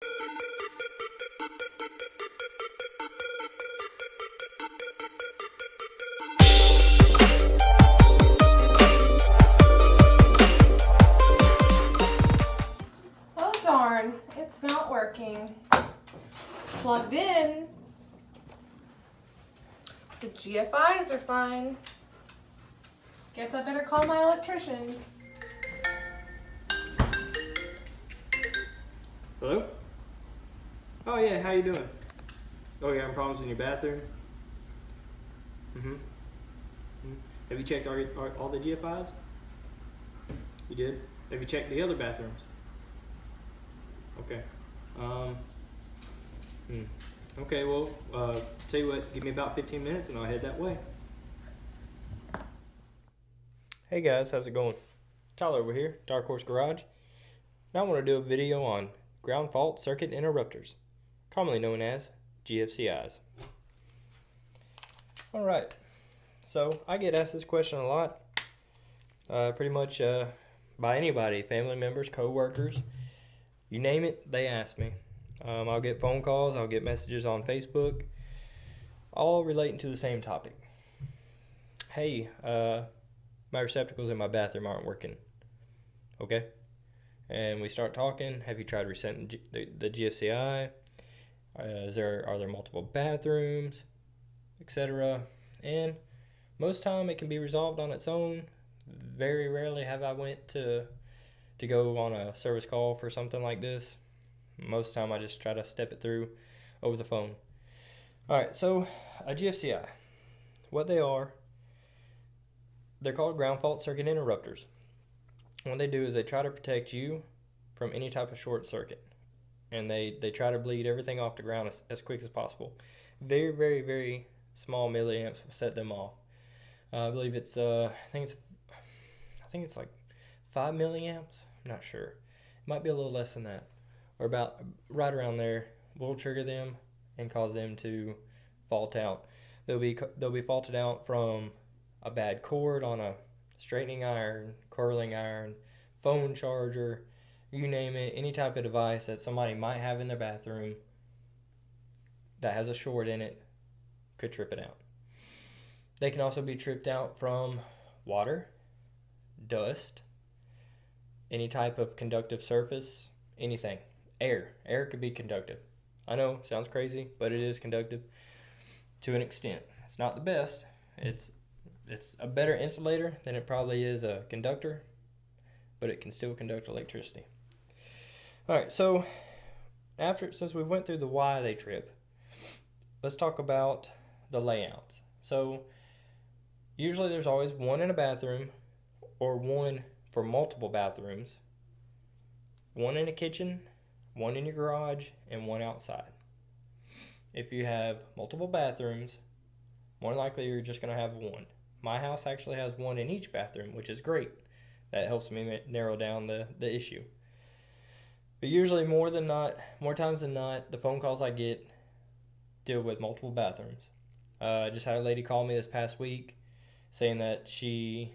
Oh darn, it's not working. It's plugged in. The GFI's are fine. Guess I better call my electrician. Hello? Oh yeah, how you doing? Oh, you're having problems in your bathroom? Have you checked all the GFIs? You did? Have you checked the other bathrooms? Okay. Okay, well, tell you what, give me about 15 minutes and I'll head that way. Hey guys, how's it going? Tyler over here, Dark Horse Garage. Now I want to do a video on ground fault circuit interrupters, commonly known as GFCI'S. Alright, so I get asked this question a lot, pretty much by anybody, family members, co-workers, you name it, they ask me. I'll get phone calls, I'll get messages on Facebook, all relating to the same topic. Hey, my receptacles in my bathroom aren't working. Okay? And we start talking, have you tried resetting the GFCI? Are there multiple bathrooms, etc.? And most time it can be resolved on its own. Very rarely have I went to go on a service call for something like this. Most time I just try to step it through over the phone. Alright, so a GFCI. What they are, they're called ground fault circuit interrupters. What they do is they try to protect you from any type of short circuit. And they try to bleed everything off the ground as quick as possible. Very, very, very small milliamps will set them off. I believe it's I think it's like 5 milliamps. I'm not sure. It might be a little less than that, or about right around there. Will trigger them and cause them to fault out. They'll be faulted out from a bad cord on a straightening iron, curling iron, phone charger, you name it, any type of device that somebody might have in their bathroom that has a short in it could trip it out. They can also be tripped out from water, dust, any type of conductive surface, anything. Air could be conductive. I know, sounds crazy, but it is conductive to an extent. It's not the best. It's a better insulator than it probably is a conductor, but it can still conduct electricity. Alright, so since we went through the why they trip, let's talk about the layouts. So usually there's always one in a bathroom, or one for multiple bathrooms, one in a kitchen, one in your garage, and one outside. If you have multiple bathrooms, more likely you're just going to have one. My house actually has one in each bathroom, which is great. That helps me narrow down the issue. But usually more times than not, the phone calls I get deal with multiple bathrooms. I just had a lady call me this past week saying that she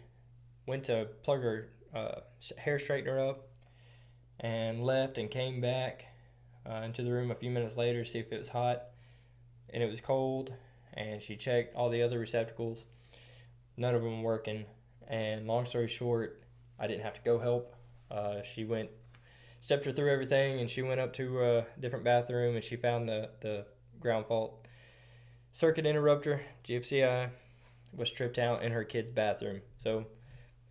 went to plug her hair straightener up and left and came back into the room a few minutes later to see if it was hot, and it was cold, and she checked all the other receptacles. None of them were working, and long story short, I didn't have to go help. She stepped her through everything, and she went up to a different bathroom, and she found the ground fault circuit interrupter, GFCI, was tripped out in her kid's bathroom. So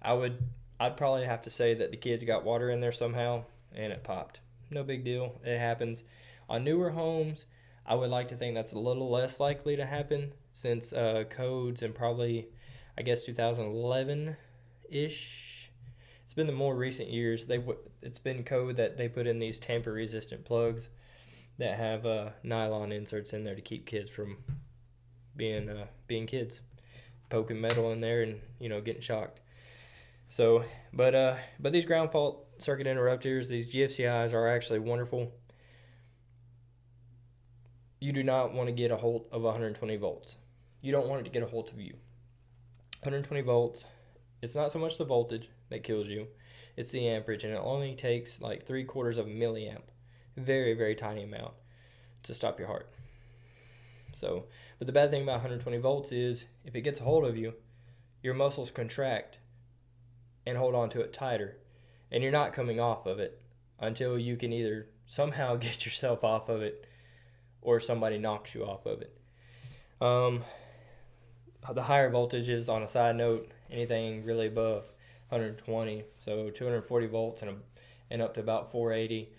I'd probably have to say that the kids got water in there somehow, and it popped. No big deal. It happens. On newer homes, I would like to think that's a little less likely to happen, since codes in probably, I guess, 2011-ish. It's been the more recent years. It's been code that they put in these tamper-resistant plugs that have nylon inserts in there to keep kids from being kids, poking metal in there and getting shocked. So, but these ground fault circuit interrupters, these GFCI'S, are actually wonderful. You do not want to get a hold of 120 volts. You don't want it to get a hold of you. 120 volts, it's not so much the voltage that kills you, it's the amperage, and it only takes like 3/4 of a milliamp very, very tiny amount to stop your heart. So, but the bad thing about 120 volts is if it gets a hold of you, your muscles contract and hold on to it tighter, and you're not coming off of it until you can either somehow get yourself off of it or somebody knocks you off of it. The higher voltages, on a side note, anything really above 120, so 240 volts and up to about 480,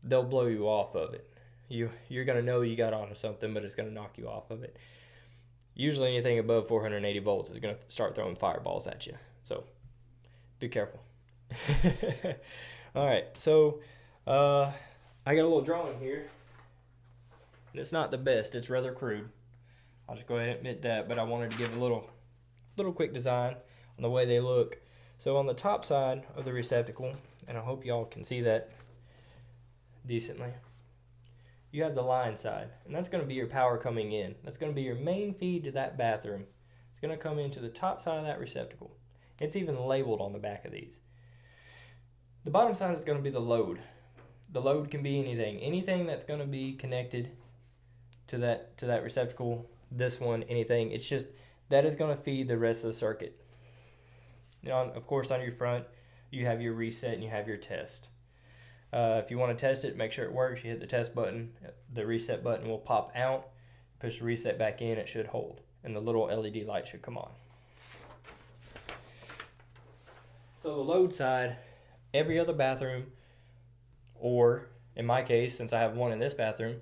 they'll blow you off of it. You're going to know you got onto something, but it's going to knock you off of it. Usually anything above 480 volts is going to start throwing fireballs at you, so be careful. All right, so I got a little drawing here, and it's not the best. It's rather crude. I'll just go ahead and admit that, but I wanted to give a little quick design on the way they look. So on the top side of the receptacle, and I hope y'all can see that decently, you have the line side, and that's going to be your power coming in. That's going to be your main feed to that bathroom. It's going to come into the top side of that receptacle. It's even labeled on the back of these. The bottom side is going to be the load. The load can be anything that's going to be connected to that receptacle. This one, anything. It's just that is going to feed the rest of the circuit. Now, of course, on your front, you have your reset and you have your test. If you want to test it, make sure it works. You hit the test button. The reset button will pop out. Push the reset back in. It should hold, and the little LED light should come on. So the load side, every other bathroom, or in my case, since I have one in this bathroom,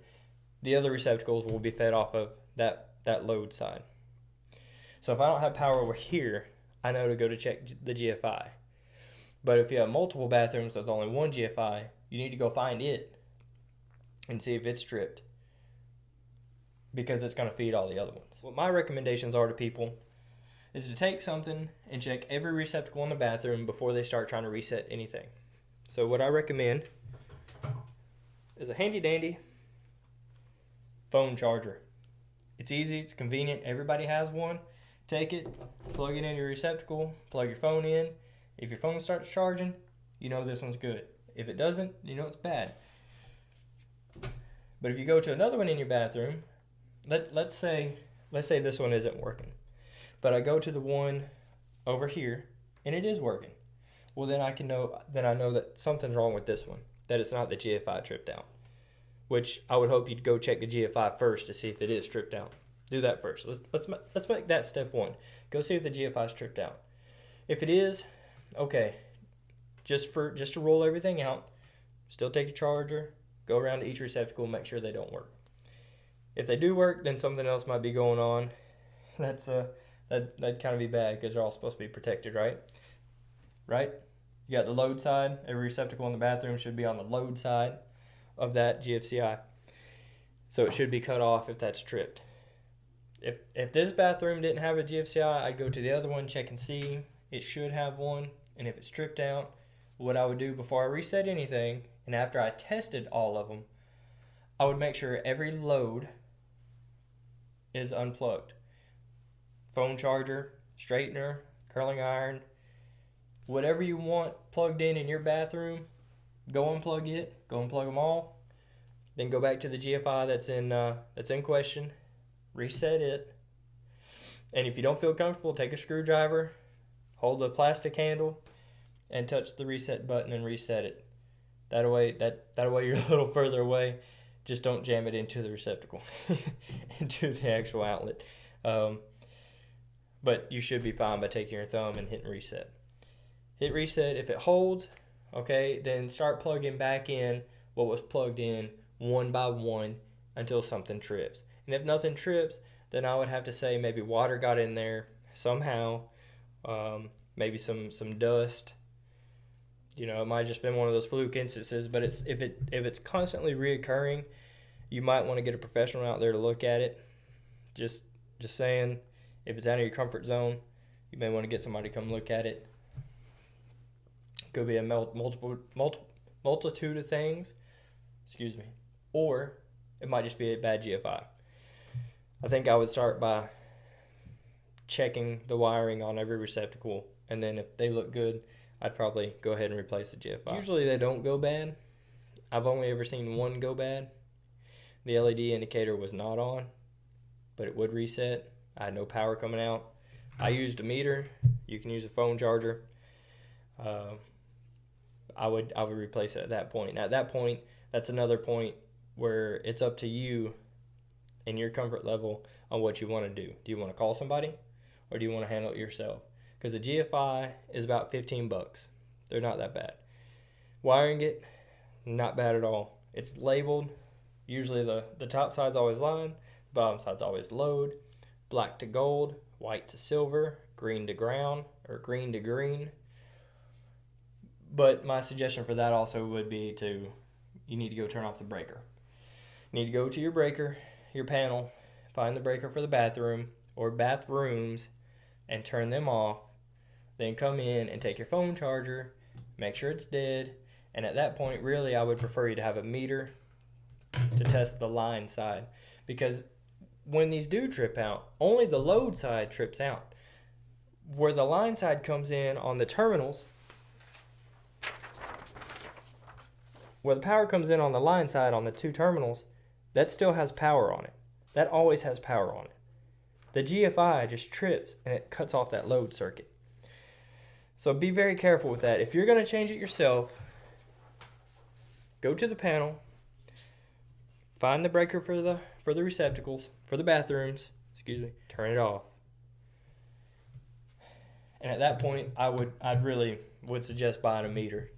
the other receptacles will be fed off of that load side. So if I don't have power over here, I know to go to check the GFI. But if you have multiple bathrooms with only one GFI, you need to go find it and see if it's tripped, because it's going to feed all the other ones. What my recommendations are to people is to take something and check every receptacle in the bathroom before they start trying to reset anything. So what I recommend is a handy dandy phone charger. It's easy, it's convenient, everybody has one. Take it, plug it in your receptacle, plug your phone in. If your phone starts charging, you know this one's good. If it doesn't, you know it's bad. But if you go to another one in your bathroom, let's say this one isn't working, but I go to the one over here and it is working. Well, then I know that something's wrong with this one, that it's not the GFI tripped out. Which I would hope you'd go check the GFI first to see if it is tripped out. Do that first. Let's make that step one. Go see if the GFI is tripped out. If it is, okay, just to roll everything out, still take your charger, go around to each receptacle, make sure they don't work. If they do work, then something else might be going on. That'd kind of be bad, because they're all supposed to be protected, right? Right? You got the load side. Every receptacle in the bathroom should be on the load side of that GFCI. So it should be cut off if that's tripped. If this bathroom didn't have a GFCI, I'd go to the other one, check and see. It should have one. And if it's tripped out, what I would do before I reset anything, and after I tested all of them, I would make sure every load is unplugged. Phone charger, straightener, curling iron, whatever you want plugged in your bathroom, go unplug it, go unplug them all, then go back to the GFI that's in question, reset it, and if you don't feel comfortable, take a screwdriver, hold the plastic handle, and touch the reset button and reset it. That way you're a little further away. Just don't jam it into the receptacle, into the actual outlet. But you should be fine by taking your thumb and hitting reset. Hit reset. If it holds, okay, then start plugging back in what was plugged in one by one until something trips. And if nothing trips, then I would have to say maybe water got in there somehow, maybe some dust. You know, it might have just been one of those fluke instances, but if it's constantly reoccurring, you might want to get a professional out there to look at it. Just saying, if it's out of your comfort zone, you may want to get somebody to come look at it. Could be a multitude of things, or it might just be a bad GFI. I think I would start by checking the wiring on every receptacle, and then if they look good, I'd probably go ahead and replace the GFI. Usually they don't go bad. I've only ever seen one go bad. The LED indicator was not on, but it would reset. I had no power coming out. I used a meter. You can use a phone charger. I would replace it at that point. Now, at that point, that's another point where it's up to you and your comfort level on what you want to do. Do you want to call somebody, or do you want to handle it yourself? Because the GFI is about $15. They're not that bad. Wiring it, not bad at all. It's labeled. Usually the top side's always line, the bottom side's always load, black to gold, white to silver, green to ground, or green to green. But my suggestion for that also would be you need to go turn off the breaker. You need to go to your breaker, your panel, find the breaker for the bathroom or bathrooms, and turn them off. Then come in and take your phone charger, make sure it's dead, and at that point, really, I would prefer you to have a meter to test the line side, because when these do trip out, only the load side trips out. Where the line side comes in on the terminals, where the power comes in on the line side on the two terminals, that still has power on it. That always has power on it. The GFI just trips and it cuts off that load circuit. So be very careful with that. If you're going to change it yourself, go to the panel, find the breaker for the receptacles, for the bathrooms, turn it off. And at that point, I'd really suggest buying a meter.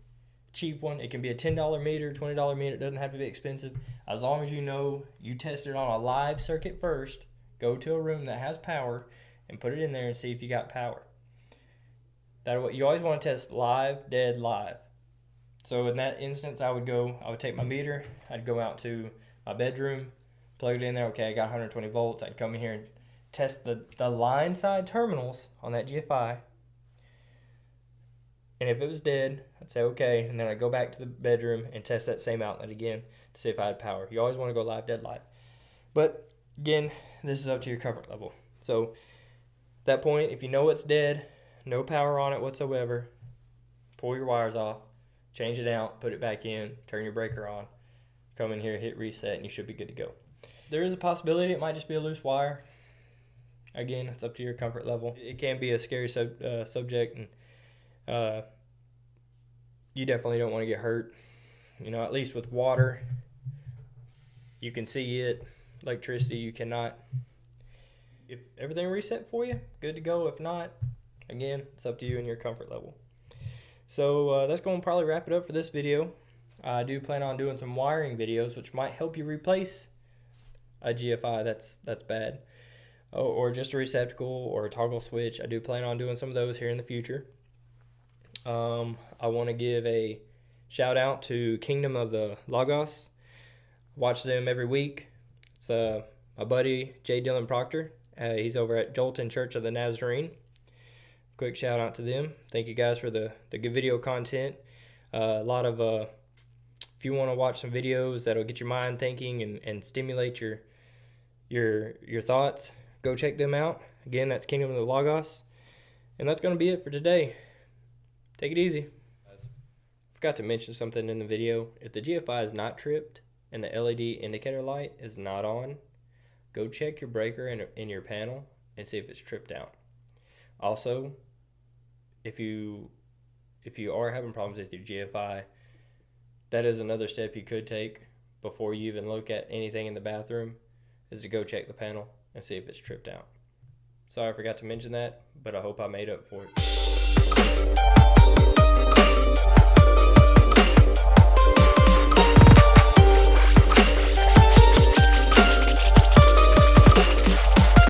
Cheap one. It can be a $10 meter, $20 meter. It doesn't have to be expensive. As long as you know you test it on a live circuit first, go to a room that has power and put it in there and see if you got power. You always want to test live, dead, live. So in that instance, I would take my meter, I'd go out to my bedroom, plug it in there. Okay, I got 120 volts. I'd come in here and test the line side terminals on that GFI. And if it was dead, I'd say okay, and then I'd go back to the bedroom and test that same outlet again to see if I had power. You always want to go live, dead, live. But again, this is up to your comfort level. So at that point, if you know it's dead, no power on it whatsoever, pull your wires off, change it out, put it back in, turn your breaker on, come in here, hit reset, and you should be good to go. There is a possibility it might just be a loose wire. Again, it's up to your comfort level. It can be a scary subject, and you definitely don't want to get hurt. At least with water, you can see it. Electricity, you cannot. If everything reset for you, good to go. If not, again, it's up to you and your comfort level. So that's going to probably wrap it up for this video. I do plan on doing some wiring videos, which might help you replace a GFI that's bad, or just a receptacle or a toggle switch. I do plan on doing some of those here in the future. I want to give a shout out to Kingdom of the Logos. Watch them every week. It's my buddy J. Dylan Proctor. He's over at Jolton Church of the Nazarene. Quick shout out to them. Thank you guys for the good video content. A lot of if you want to watch some videos that'll get your mind thinking and stimulate your thoughts, go check them out. Again, that's Kingdom of the Logos. And that's going to be it for today. Take it easy. Forgot to mention something in the video. If the GFI is not tripped and the LED indicator light is not on, go check your breaker in your panel and see if it's tripped out. Also, if you are having problems with your GFI, that is another step you could take before you even look at anything in the bathroom, is to go check the panel and see if it's tripped out. Sorry I forgot to mention that, but I hope I made up for it.